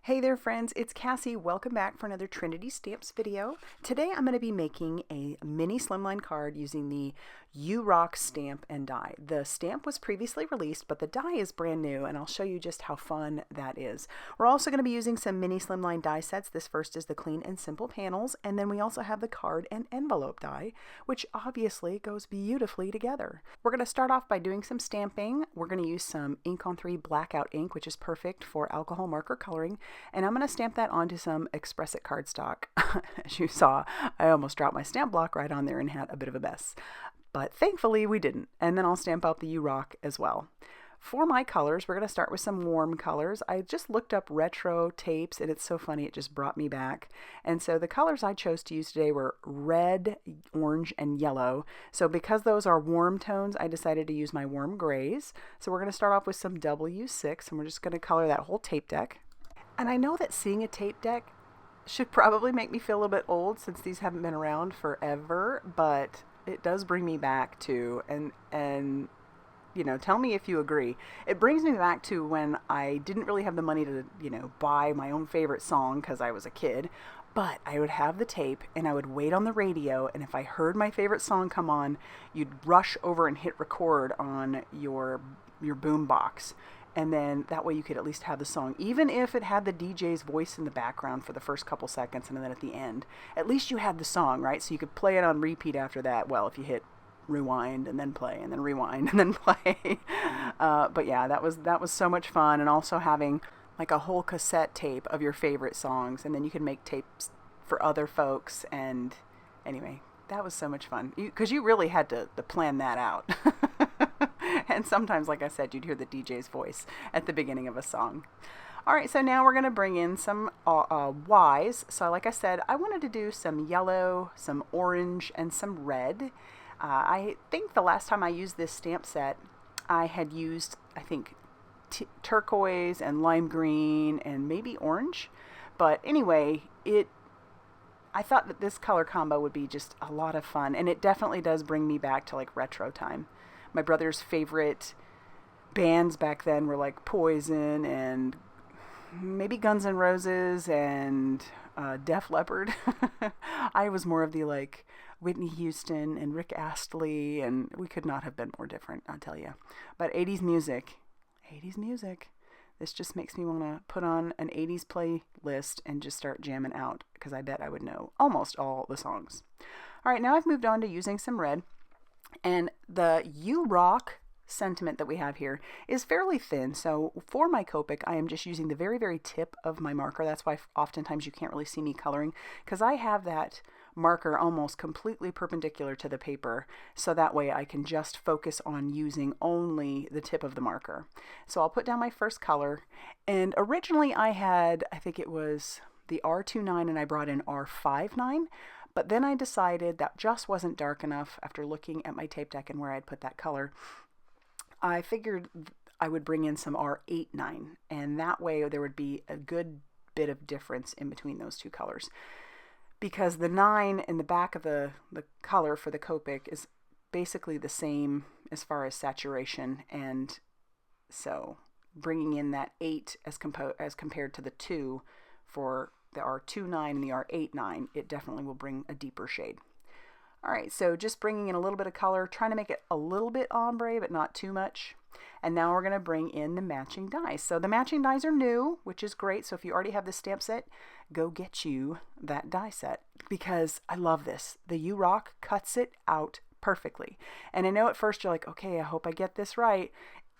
Hey there friends, it's Cassie. Welcome back for another Trinity Stamps video. Today I'm going to be making a mini slimline card using the You Rock stamp and die. The stamp was previously released, but the die is brand new, and I'll show you just how fun that is. We're also going to be using some mini slimline die sets. This first is the clean and simple panels, and then we also have the card and envelope die, which obviously goes beautifully together. We're going to start off by doing some stamping. We're going to use some ink on 3 Blackout ink, which is perfect for alcohol marker coloring. And I'm going to stamp that onto some Express It cardstock. As you saw, I almost dropped my stamp block right on there and had a bit of a mess. But thankfully we didn't. And then I'll stamp out the You Rock as well. For my colors, we're going to start with some warm colors. I just looked up retro tapes, and it's so funny, it just brought me back. And so the colors I chose to use today were red, orange, and yellow. So because those are warm tones, I decided to use my warm grays. So we're going to start off with some W6, and we're just going to color that whole tape deck. And I know that seeing a tape deck should probably make me feel a little bit old since these haven't been around forever, but it does bring me back to, and you know, tell me if you agree. It brings me back to when I didn't really have the money to, you know, buy my own favorite song because I was a kid, but I would have the tape and I would wait on the radio, and if I heard my favorite song come on, you'd rush over and hit record on your boom box. And then that way you could at least have the song, even if it had the DJ's voice in the background for the first couple seconds and then at the end, at least you had the song, right? So you could play it on repeat after that. Well, if you hit rewind and then play and then rewind and then play. But yeah, that was so much fun. And also having like a whole cassette tape of your favorite songs, and then you could make tapes for other folks. And anyway, that was so much fun because you really had to plan that out. And sometimes, like I said, you'd hear the DJ's voice at the beginning of a song. All right, so now we're going to bring in some Ys. So like I said, I wanted to do some yellow, some orange, and some red. I think the last time I used this stamp set, I had used, I think, turquoise and lime green and maybe orange. But anyway, I thought that this color combo would be just a lot of fun, and it definitely does bring me back to like retro time. My brother's favorite bands back then were like Poison and maybe Guns N' Roses and Def Leppard. I was more of the like Whitney Houston and Rick Astley, and we could not have been more different, I'll tell you. But 80s music. This just makes me want to put on an 80s playlist and just start jamming out, because I bet I would know almost all the songs. All right, now I've moved on to using some red. And the You Rock sentiment that we have here is fairly thin. So for my Copic, I am just using the very, very tip of my marker. That's why oftentimes you can't really see me coloring, because I have that marker almost completely perpendicular to the paper. So that way I can just focus on using only the tip of the marker. So I'll put down my first color. And originally I had, I think it was the R29, and I brought in R59. But then I decided that just wasn't dark enough after looking at my tape deck and where I'd put that color. I figured I would bring in some R89, and that way there would be a good bit of difference in between those two colors. Because the 9 in the back of the color for the Copic is basically the same as far as saturation, and so bringing in that 8 as compared to the 2 for the R29 and the R89, it definitely will bring a deeper shade. All right, so just bringing in a little bit of color, trying to make it a little bit ombre, but not too much. And now we're going to bring in the matching dies. So the matching dies are new, which is great. So if you already have the stamp set, go get you that die set, because I love this. The You Rock cuts it out perfectly. And I know at first you're like, okay, I hope I get this right.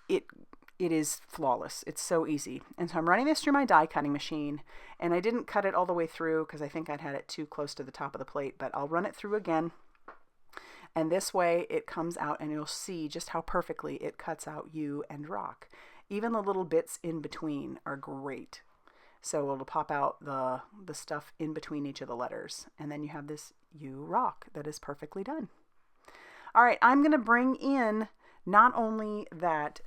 It is flawless. It's so easy. And so I'm running this through my die cutting machine, and I didn't cut it all the way through because I think I'd had it too close to the top of the plate, but I'll run it through again. And this way it comes out, and you'll see just how perfectly it cuts out You and Rock. Even the little bits in between are great. So it'll pop out the stuff in between each of the letters. And then you have this You Rock that is perfectly done. All right, I'm going to bring in not only that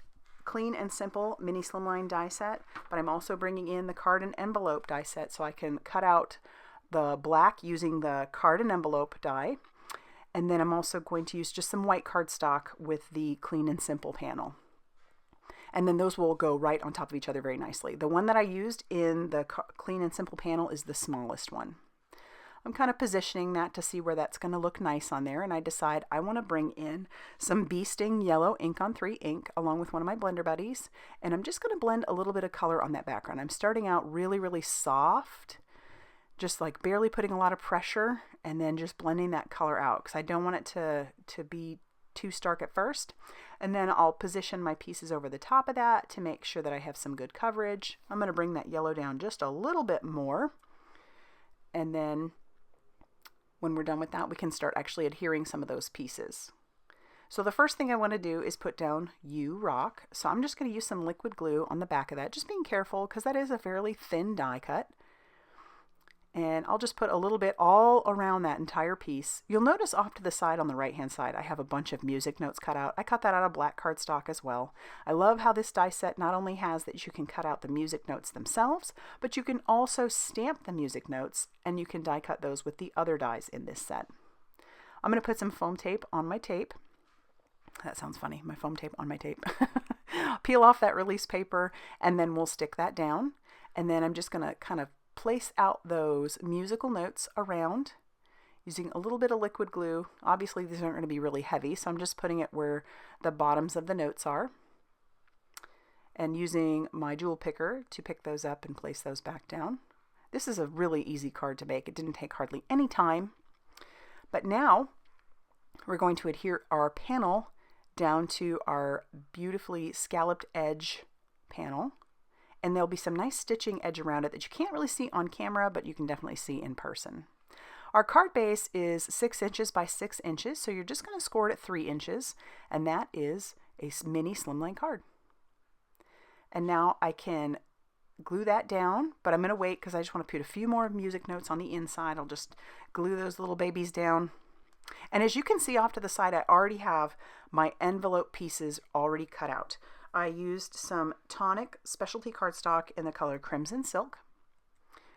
clean and simple mini slimline die set, but I'm also bringing in the card and envelope die set, so I can cut out the black using the card and envelope die, and then I'm also going to use just some white cardstock with the clean and simple panel. and then those will go right on top of each other very nicely. The one that I used in the Clean and Simple panel is the smallest one. I'm kind of positioning that to see where that's going to look nice on there, and I decide I want to bring in some Bee Sting Yellow Ink on 3 ink along with one of my blender buddies, and I'm just going to blend a little bit of color on that background. I'm starting out really, really soft, just like barely putting a lot of pressure, and then just blending that color out because I don't want it to be too stark at first. And then I'll position my pieces over the top of that to make sure that I have some good coverage. I'm going to bring that yellow down just a little bit more, and then when we're done with that, we can start actually adhering some of those pieces. So the first thing I want to do is put down You Rock. So I'm just going to use some liquid glue on the back of that, just being careful because that is a fairly thin die cut. And I'll just put a little bit all around that entire piece. You'll notice off to the side on the right hand side, I have a bunch of music notes cut out. I cut that out of black cardstock as well. I love how this die set not only has that you can cut out the music notes themselves, but you can also stamp the music notes, and you can die cut those with the other dies in this set. I'm going to put some foam tape on my tape. That sounds funny, my foam tape on my tape. Peel off that release paper, and then we'll stick that down. And then I'm just going to kind of place out those musical notes around using a little bit of liquid glue. Obviously these aren't going to be really heavy, so I'm just putting it where the bottoms of the notes are, and using my jewel picker to pick those up and place those back down. This is a really easy card to make. It didn't take hardly any time. But now we're going to adhere our panel down to our beautifully scalloped edge panel. And there'll be some nice stitching edge around it that you can't really see on camera, but you can definitely see in person. Our card base is 6 inches by 6 inches, so you're just going to score it at 3 inches, and that is a mini slimline card. And now I can glue that down, but I'm going to wait because I just want to put a few more music notes on the inside. I'll just glue those little babies down. And as you can see off to the side, I already have my envelope pieces already cut out. I used some Tonic Specialty cardstock in the color Crimson Silk.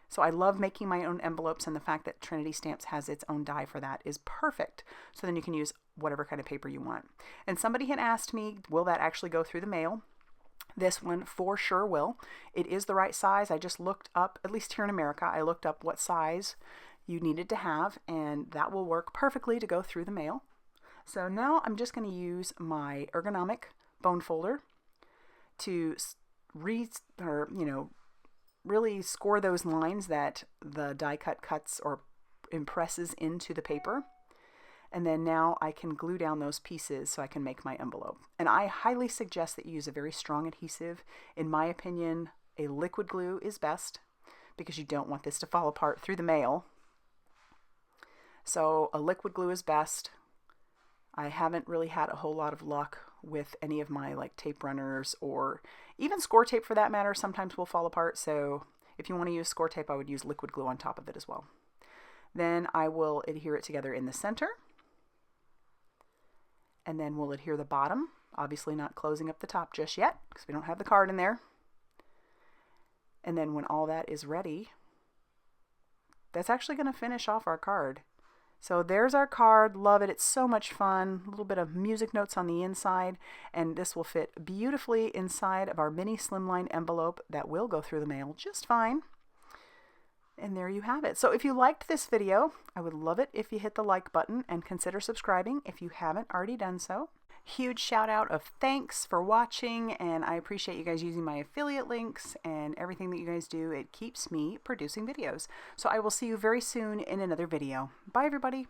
So I love making my own envelopes, and the fact that Trinity Stamps has its own die for that is perfect. So then you can use whatever kind of paper you want. And somebody had asked me, will that actually go through the mail? This one for sure will. It is the right size. I just looked up, at least here in America, I looked up what size you needed to have, and that will work perfectly to go through the mail. So now I'm just going to use my ergonomic bone folder to really score those lines that the die cut cuts or impresses into the paper. And then now I can glue down those pieces so I can make my envelope. And I highly suggest that you use a very strong adhesive. In my opinion, a liquid glue is best because you don't want this to fall apart through the mail. So a liquid glue is best. I haven't really had a whole lot of luck with any of my like tape runners, or even score tape for that matter sometimes will fall apart. So if you want to use score tape, I would use liquid glue on top of it as well. Then I will adhere it together in the center, and then we'll adhere the bottom, obviously not closing up the top just yet because we don't have the card in there. And then when all that is ready, that's actually going to finish off our card. So there's our card. Love it. It's so much fun. A little bit of music notes on the inside, and this will fit beautifully inside of our mini slimline envelope that will go through the mail just fine. And there you have it. So if you liked this video, I would love it if you hit the like button and consider subscribing if you haven't already done so. Huge shout out of thanks for watching, and I appreciate you guys using my affiliate links and everything that you guys do. It keeps me producing videos. So I will see you very soon in another video. Bye everybody.